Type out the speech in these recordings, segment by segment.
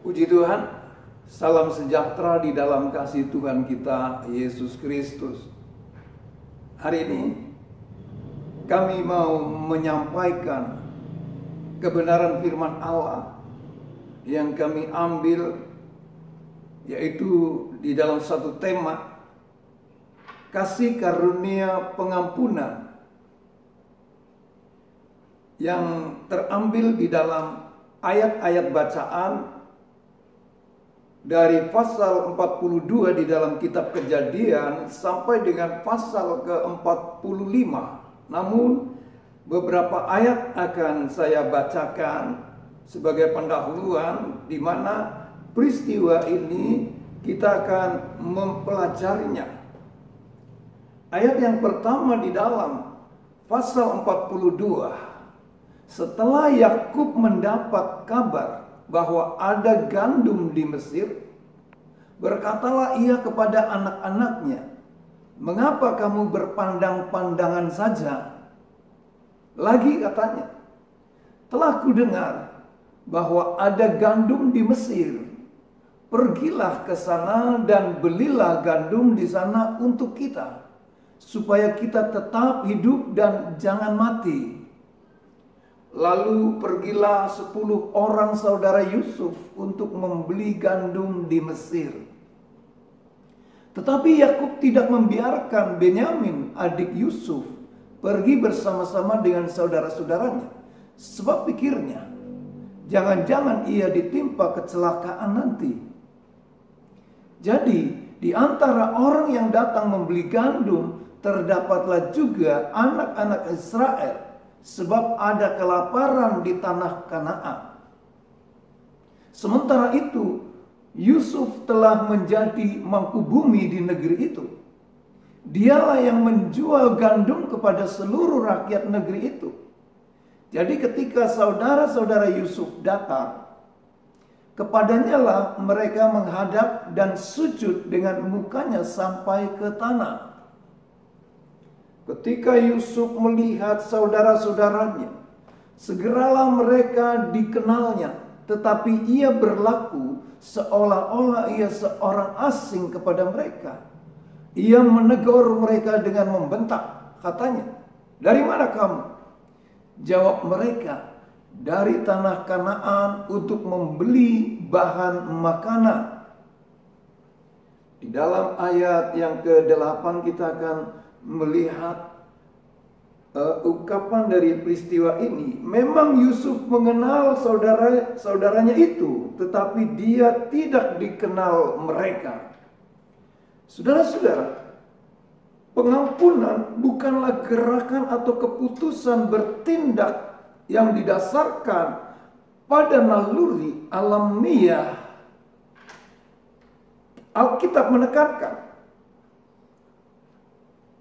Puji Tuhan, salam sejahtera di dalam kasih Tuhan kita Yesus Kristus. Hari ini kami mau menyampaikan kebenaran firman Allah yang kami ambil, yaitu di dalam satu tema kasih karunia pengampunan yang terambil di dalam ayat-ayat bacaan dari pasal 42 di dalam kitab Kejadian sampai dengan pasal ke-45. Namun beberapa ayat akan saya bacakan sebagai pendahuluan, di mana peristiwa ini kita akan mempelajarinya. Ayat yang pertama di dalam pasal 42. Setelah Yakub mendapat kabar bahwa ada gandum di Mesir, berkatalah ia kepada anak-anaknya, "Mengapa kamu berpandang-pandangan saja?" Lagi katanya, "Telah kudengar bahwa ada gandum di Mesir. Pergilah ke sana dan belilah gandum di sana untuk kita, supaya kita tetap hidup dan jangan mati." Lalu pergilah 10 orang saudara Yusuf untuk membeli gandum di Mesir. Tetapi Yakub tidak membiarkan Benyamin, adik Yusuf, pergi bersama-sama dengan saudara-saudaranya. Sebab pikirnya, jangan-jangan ia ditimpa kecelakaan nanti. Jadi di antara orang yang datang membeli gandum, terdapatlah juga anak-anak Israel, sebab ada kelaparan di tanah Kanaan. Sementara itu, Yusuf telah menjadi mangku bumi di negeri itu. Dialah yang menjual gandum kepada seluruh rakyat negeri itu. Jadi ketika saudara-saudara Yusuf datang, kepadanya lah mereka menghadap dan sujud dengan mukanya sampai ke tanah. Ketika Yusuf melihat saudara-saudaranya, segeralah mereka dikenalnya, tetapi ia berlaku seolah-olah ia seorang asing kepada mereka. Ia menegur mereka dengan membentak, katanya, "Dari mana kamu?" Jawab mereka, "Dari tanah Kanaan untuk membeli bahan makanan." Di dalam ayat yang ke-8 kita akan melihat ungkapan dari peristiwa ini. Memang Yusuf mengenal saudaranya itu, tetapi dia tidak dikenal mereka. Saudara-saudara, pengampunan bukanlah gerakan atau keputusan bertindak yang didasarkan pada naluri alamiah. Alkitab menekankan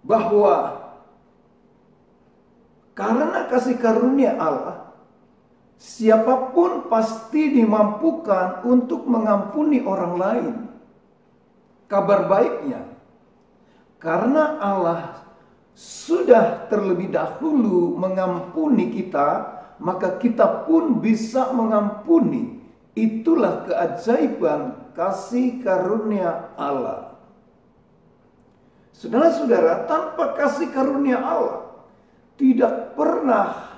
bahwa karena kasih karunia Allah, siapapun pasti dimampukan untuk mengampuni orang lain. Kabar baiknya, karena Allah sudah terlebih dahulu mengampuni kita, maka kita pun bisa mengampuni. Itulah keajaiban kasih karunia Allah. Saudara-saudara, tanpa kasih karunia Allah, tidak pernah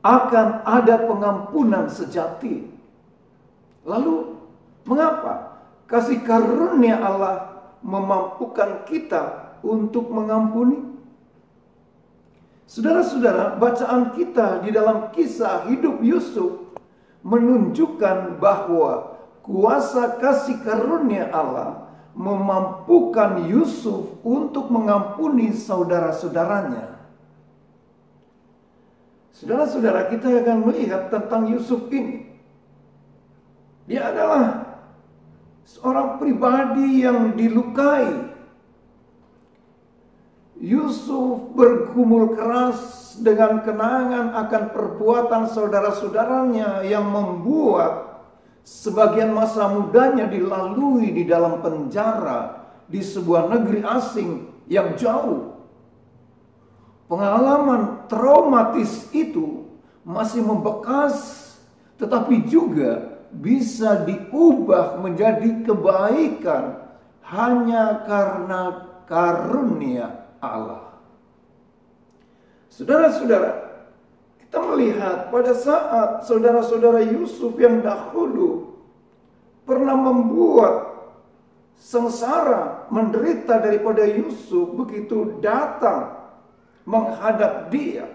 akan ada pengampunan sejati. Lalu, mengapa kasih karunia Allah memampukan kita untuk mengampuni? Saudara-saudara, bacaan kita di dalam kisah hidup Yusuf menunjukkan bahwa kuasa kasih karunia Allah memampukan Yusuf untuk mengampuni saudara-saudaranya. Saudara-saudara, kita akan melihat tentang Yusuf ini. Dia adalah seorang pribadi yang dilukai. Yusuf bergumul keras dengan kenangan akan perbuatan saudara-saudaranya yang membuat sebagian masa mudanya dilalui di dalam penjara di sebuah negeri asing yang jauh. Pengalaman traumatis itu masih membekas, tetapi juga bisa diubah menjadi kebaikan hanya karena karunia Allah. Saudara-saudara, kita melihat pada saat saudara-saudara Yusuf yang dahulu pernah membuat sengsara, menderita daripada Yusuf, begitu datang menghadap dia,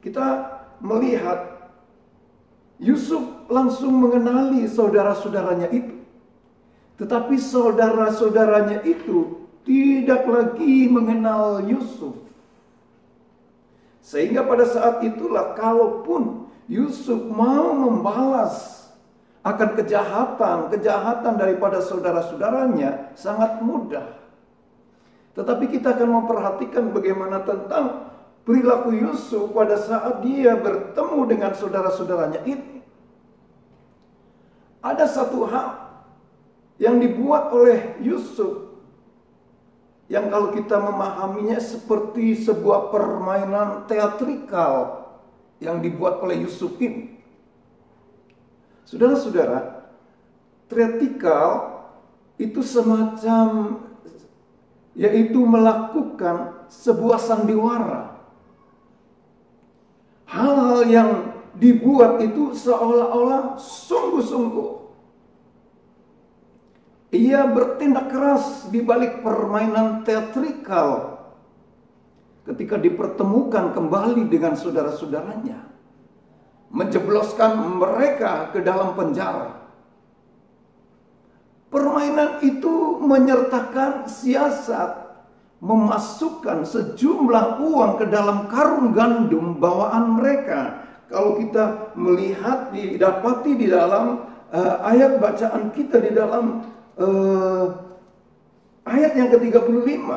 kita melihat Yusuf langsung mengenali saudara-saudaranya itu. Tetapi saudara-saudaranya itu tidak lagi mengenal Yusuf. Sehingga pada saat itulah kalaupun Yusuf mau membalas akan kejahatan daripada saudara-saudaranya sangat mudah. Tetapi kita akan memperhatikan bagaimana tentang perilaku Yusuf pada saat dia bertemu dengan saudara-saudaranya ini. Ada satu hal yang dibuat oleh Yusuf yang kalau kita memahaminya seperti sebuah permainan teatrikal yang dibuat oleh Yusuf ini. Saudara-saudara, teatrikal itu semacam yaitu melakukan sebuah sandiwara. Hal-hal yang dibuat itu seolah-olah sungguh-sungguh. Ia bertindak keras di balik permainan teatrikal ketika dipertemukan kembali dengan saudara-saudaranya, menjebloskan mereka ke dalam penjara. Permainan itu menyertakan siasat memasukkan sejumlah uang ke dalam karung gandum bawaan mereka. Kalau kita melihat didapati di dalam ayat bacaan kita di dalam ayat yang ke-35,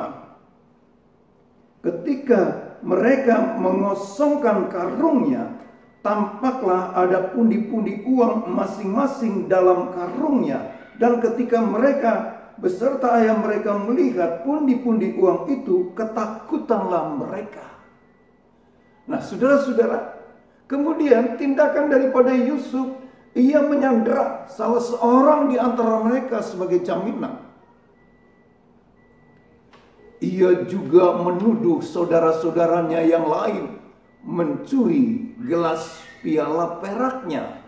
ketika mereka mengosongkan karungnya, tampaklah ada pundi-pundi uang masing-masing dalam karungnya. Dan ketika mereka beserta ayah mereka melihat pundi-pundi uang itu, ketakutanlah mereka. Nah, saudara-saudara, kemudian tindakan daripada Yusuf, ia menyandera salah seorang di antara mereka sebagai jaminan. Ia juga menuduh saudara-saudaranya yang lain mencuri gelas piala peraknya.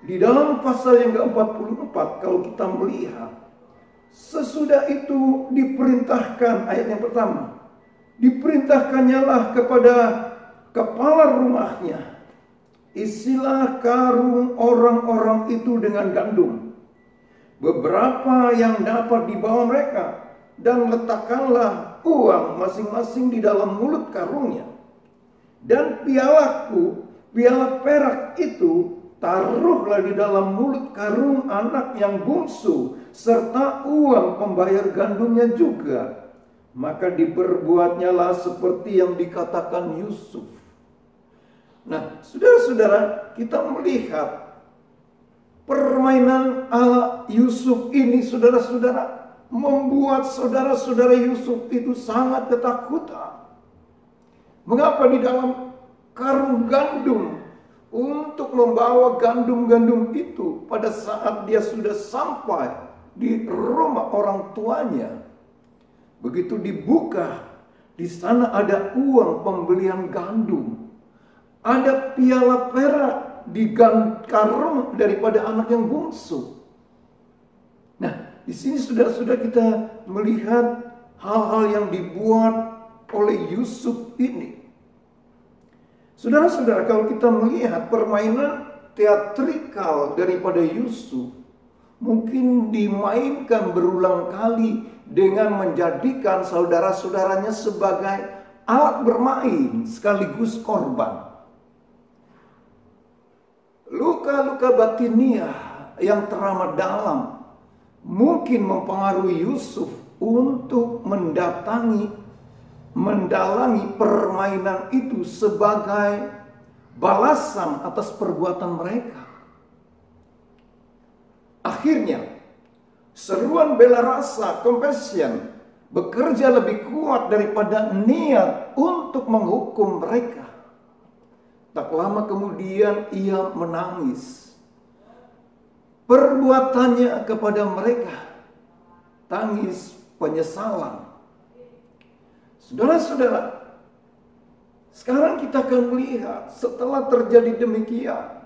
Di dalam pasal yang ke-44 kalau kita melihat, sesudah itu diperintahkan, ayat yang pertama, diperintahkannyalah kepada kepala rumahnya, isilah karung orang-orang itu dengan gandum, beberapa yang dapat dibawa mereka, dan letakkanlah uang masing-masing di dalam mulut karungnya. Dan pialaku, piala perak itu, taruhlah di dalam mulut karung anak yang bungsu, serta uang pembayar gandumnya juga. Maka diperbuatnyalah seperti yang dikatakan Yusuf. Nah, saudara-saudara, kita melihat permainan ala Yusuf ini, saudara-saudara, membuat saudara-saudara Yusuf itu sangat ketakutan. Mengapa di dalam karung gandum? Untuk membawa gandum-gandum itu pada saat dia sudah sampai di rumah orang tuanya. Begitu dibuka, di sana ada uang pembelian gandum. Ada piala perak di karung daripada anak yang bungsu. Nah, di sini sudah kita melihat hal-hal yang dibuat oleh Yusuf ini. Saudara-saudara, kalau kita melihat permainan teatrikal daripada Yusuf, mungkin dimainkan berulang kali dengan menjadikan saudara-saudaranya sebagai alat bermain sekaligus korban. Luka-luka batiniah yang teramat dalam mungkin mempengaruhi Yusuf untuk mendalangi permainan itu sebagai balasan atas perbuatan mereka. Akhirnya, seruan bela rasa, compassion, bekerja lebih kuat daripada niat untuk menghukum mereka. Tak lama kemudian ia menangis. Perbuatannya kepada mereka, tangis penyesalan. Saudara-saudara, sekarang kita akan melihat setelah terjadi demikian,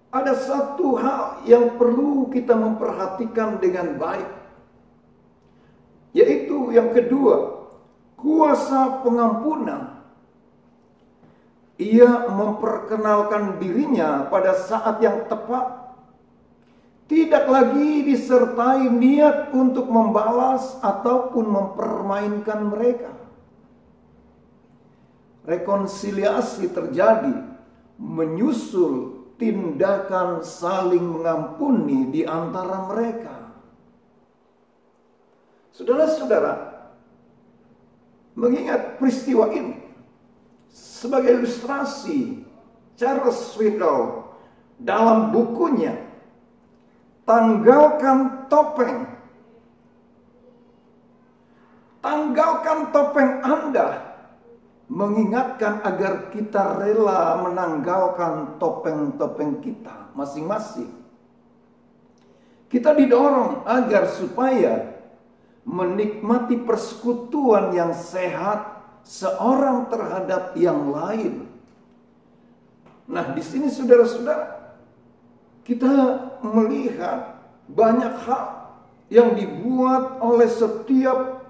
ada satu hal yang perlu kita memperhatikan dengan baik, yaitu yang kedua, kuasa pengampunan. Ia memperkenalkan dirinya pada saat yang tepat. Tidak lagi disertai niat untuk membalas ataupun mempermainkan mereka. Rekonsiliasi terjadi menyusul tindakan saling mengampuni di antara mereka. Saudara-saudara, mengingat peristiwa ini, sebagai ilustrasi, Charles Swindoll dalam bukunya Tanggalkan Topeng. Tanggalkan topeng Anda, mengingatkan agar kita rela menanggalkan topeng-topeng kita masing-masing. Kita didorong agar supaya menikmati persekutuan yang sehat seorang terhadap yang lain. Nah, di sini saudara-saudara, kita melihat banyak hal yang dibuat oleh setiap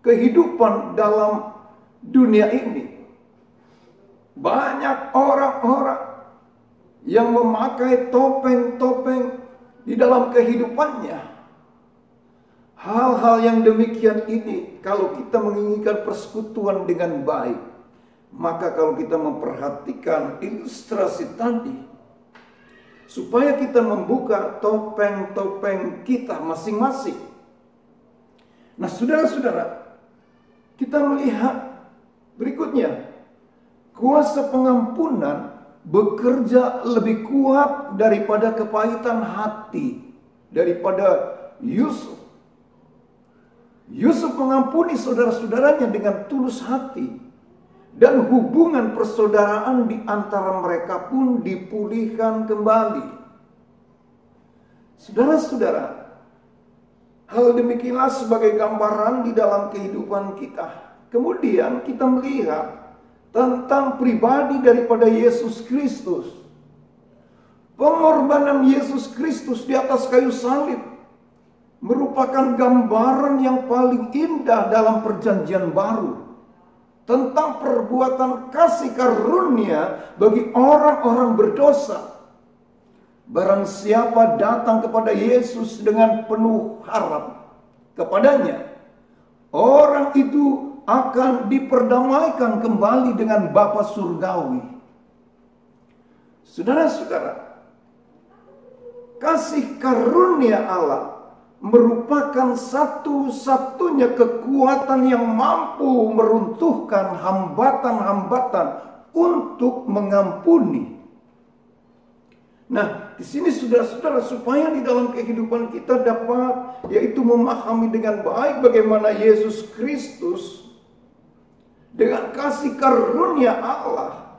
kehidupan dalam dunia ini. Banyak orang-orang yang memakai topeng-topeng di dalam kehidupannya. Hal-hal yang demikian ini, kalau kita menginginkan persekutuan dengan baik, maka kalau kita memperhatikan ilustrasi tadi, supaya kita membuka topeng-topeng kita masing-masing. Nah, saudara-saudara, kita melihat berikutnya, kuasa pengampunan bekerja lebih kuat daripada kepahitan hati, daripada Yusuf. Yusuf mengampuni saudara-saudaranya dengan tulus hati, dan hubungan persaudaraan di antara mereka pun dipulihkan kembali. Saudara-saudara, hal demikianlah sebagai gambaran di dalam kehidupan kita. Kemudian kita melihat tentang pribadi daripada Yesus Kristus. Pengorbanan Yesus Kristus di atas kayu salib merupakan gambaran yang paling indah dalam perjanjian baru tentang perbuatan kasih karunia bagi orang-orang berdosa. Barang siapa datang kepada Yesus dengan penuh harap kepadanya, orang itu akan diperdamaikan kembali dengan Bapa surgawi. Saudara-saudara, kasih karunia Allah merupakan satu-satunya kekuatan yang mampu meruntuhkan hambatan-hambatan untuk mengampuni. Nah, di sini saudara-saudara, supaya di dalam kehidupan kita dapat yaitu memahami dengan baik bagaimana Yesus Kristus dengan kasih karunia Allah,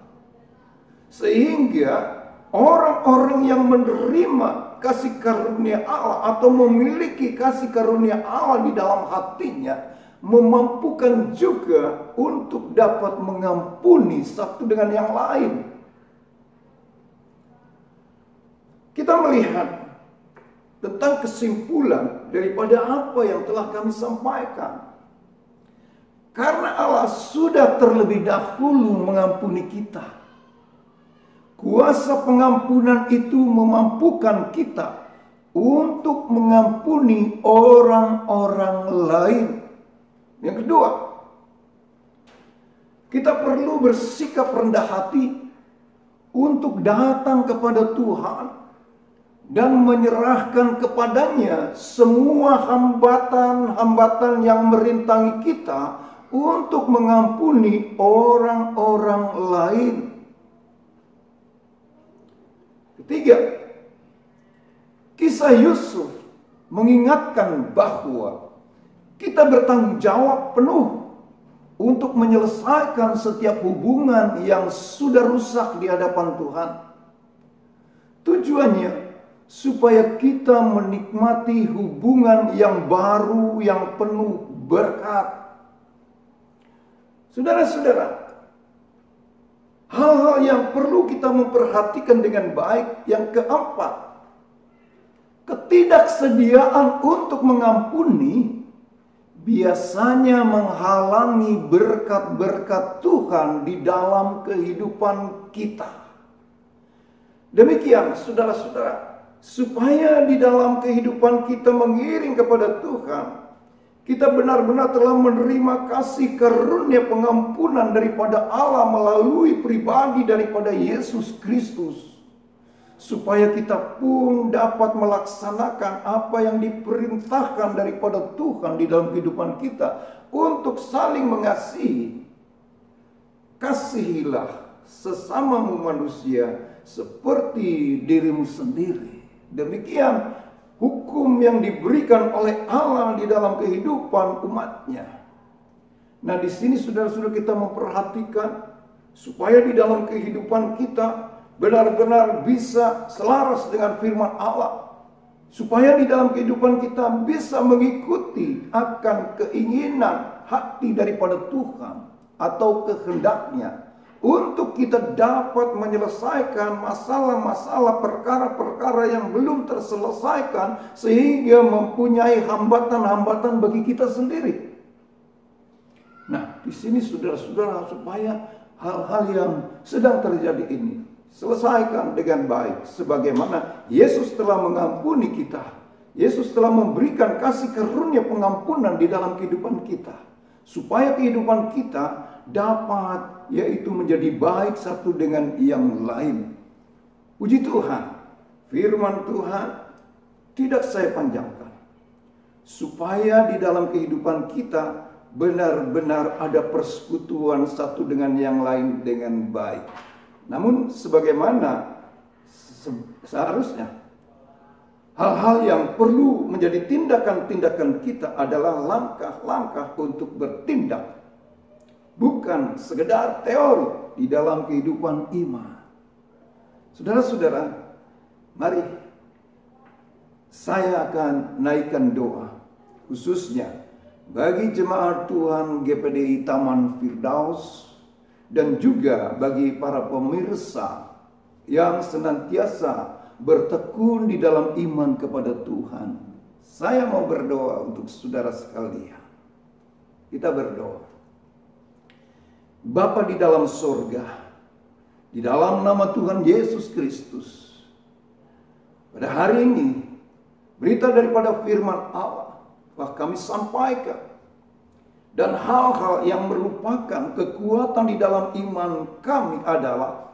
sehingga orang-orang yang menerima kasih karunia Allah atau memiliki kasih karunia Allah di dalam hatinya memampukan juga untuk dapat mengampuni satu dengan yang lain. Kita melihat tentang kesimpulan daripada apa yang telah kami sampaikan. Karena Allah sudah terlebih dahulu mengampuni kita, kuasa pengampunan itu memampukan kita untuk mengampuni orang-orang lain. Yang kedua, kita perlu bersikap rendah hati untuk datang kepada Tuhan dan menyerahkan kepadanya semua hambatan-hambatan yang merintangi kita untuk mengampuni orang-orang lain. Ketiga, kisah Yusuf mengingatkan bahwa kita bertanggung jawab penuh untuk menyelesaikan setiap hubungan yang sudah rusak di hadapan Tuhan. Tujuannya supaya kita menikmati hubungan yang baru, yang penuh berkat. Saudara-saudara, hal-hal yang perlu kita memperhatikan dengan baik. Yang keempat, ketidaksediaan untuk mengampuni biasanya menghalangi berkat-berkat Tuhan di dalam kehidupan kita. Demikian, saudara-saudara, supaya di dalam kehidupan kita mengiring kepada Tuhan, kita benar-benar telah menerima kasih karunia pengampunan daripada Allah melalui pribadi daripada Yesus Kristus. Supaya kita pun dapat melaksanakan apa yang diperintahkan daripada Tuhan di dalam kehidupan kita untuk saling mengasihi. Kasihilah sesamamu manusia seperti dirimu sendiri. Demikian hukum yang diberikan oleh Allah di dalam kehidupan umatnya. Nah, di sini saudara-saudara kita memperhatikan supaya di dalam kehidupan kita benar-benar bisa selaras dengan firman Allah. Supaya di dalam kehidupan kita bisa mengikuti akan keinginan hati daripada Tuhan atau kehendaknya. Untuk kita dapat menyelesaikan masalah-masalah, perkara-perkara yang belum terselesaikan. Sehingga mempunyai hambatan-hambatan bagi kita sendiri. Nah, di sini saudara-saudara, supaya hal-hal yang sedang terjadi ini selesaikan dengan baik, sebagaimana Yesus telah mengampuni kita. Yesus telah memberikan kasih karunia pengampunan di dalam kehidupan kita, supaya kehidupan kita dapat yaitu menjadi baik satu dengan yang lain. Puji Tuhan, firman Tuhan tidak saya panjangkan, supaya di dalam kehidupan kita benar-benar ada persekutuan satu dengan yang lain dengan baik. Namun sebagaimana seharusnya, hal-hal yang perlu menjadi tindakan-tindakan kita adalah langkah-langkah untuk bertindak. Bukan sekedar teori di dalam kehidupan iman. Saudara-saudara, mari saya akan naikkan doa khususnya bagi jemaat Tuhan GPDI Taman Firdaus, dan juga bagi para pemirsa yang senantiasa bertekun di dalam iman kepada Tuhan. Saya mau berdoa untuk saudara sekalian. Kita berdoa. Bapa di dalam sorga, di dalam nama Tuhan Yesus Kristus, pada hari ini berita daripada firman Allah telah kami sampaikan. Dan hal-hal yang merupakan kekuatan di dalam iman kami adalah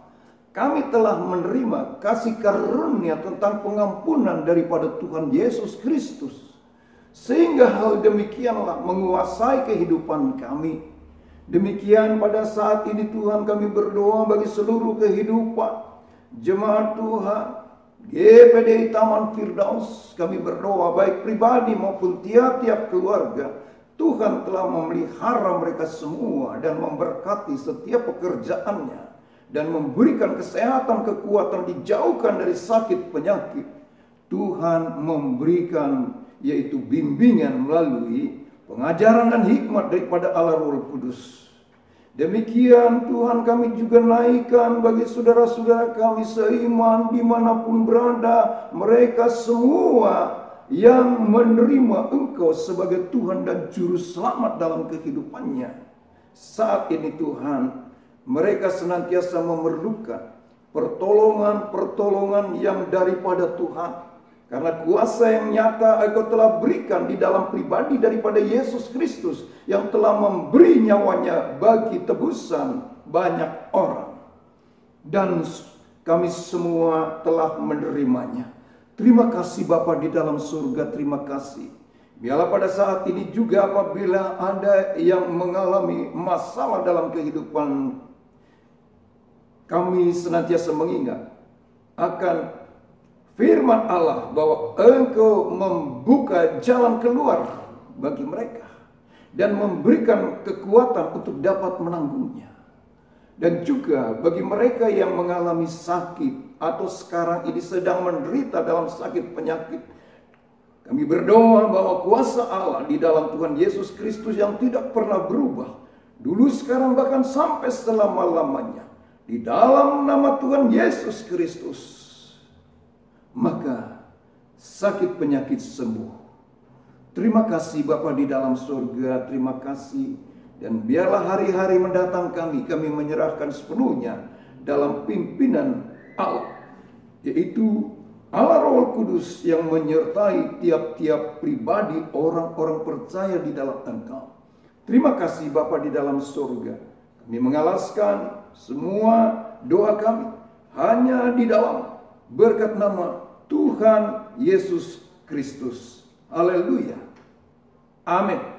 kami telah menerima kasih karunia tentang pengampunan daripada Tuhan Yesus Kristus. Sehingga hal demikianlah menguasai kehidupan kami. Demikian pada saat ini Tuhan kami berdoa bagi seluruh kehidupan jemaat Tuhan GPDI Taman Firdaus. Kami berdoa baik pribadi maupun tiap-tiap keluarga. Tuhan telah memelihara mereka semua dan memberkati setiap pekerjaannya. Dan memberikan kesehatan, kekuatan, dijauhkan dari sakit penyakit. Tuhan memberikan yaitu bimbingan melalui pengajaran dan hikmat daripada Allah Roh Kudus. Demikian Tuhan kami juga naikkan bagi saudara-saudara kami seiman dimanapun berada. Mereka semua yang menerima Engkau sebagai Tuhan dan Juru Selamat dalam kehidupannya. Saat ini Tuhan, mereka senantiasa memerlukan pertolongan-pertolongan yang daripada Tuhan. Karena kuasa yang nyata Engkau telah berikan di dalam pribadi daripada Yesus Kristus, yang telah memberi nyawanya bagi tebusan banyak orang. Dan kami semua telah menerimanya. Terima kasih Bapa di dalam surga, terima kasih. Biarlah pada saat ini juga apabila ada yang mengalami masalah dalam kehidupan, kami senantiasa mengingat akan firman Allah bahwa Engkau membuka jalan keluar bagi mereka. dan memberikan kekuatan untuk dapat menanggungnya. Dan juga bagi mereka yang mengalami sakit atau sekarang ini sedang menderita dalam sakit penyakit, kami berdoa bahwa kuasa Allah di dalam Tuhan Yesus Kristus yang tidak pernah berubah, dulu, sekarang, bahkan sampai selama-lamanya, di dalam nama Tuhan Yesus Kristus, maka sakit penyakit sembuh. Terima kasih Bapa di dalam surga, terima kasih. Dan biarlah hari-hari mendatang kami menyerahkan sepenuhnya dalam pimpinan Allah, yaitu Allah Roh Kudus yang menyertai tiap-tiap pribadi orang-orang percaya di dalam Engkau. Terima kasih Bapa di dalam surga. Kami mengalaskan semua doa kami hanya di dalam berkat nama Tuhan Yesus Kristus. Haleluya. Amin.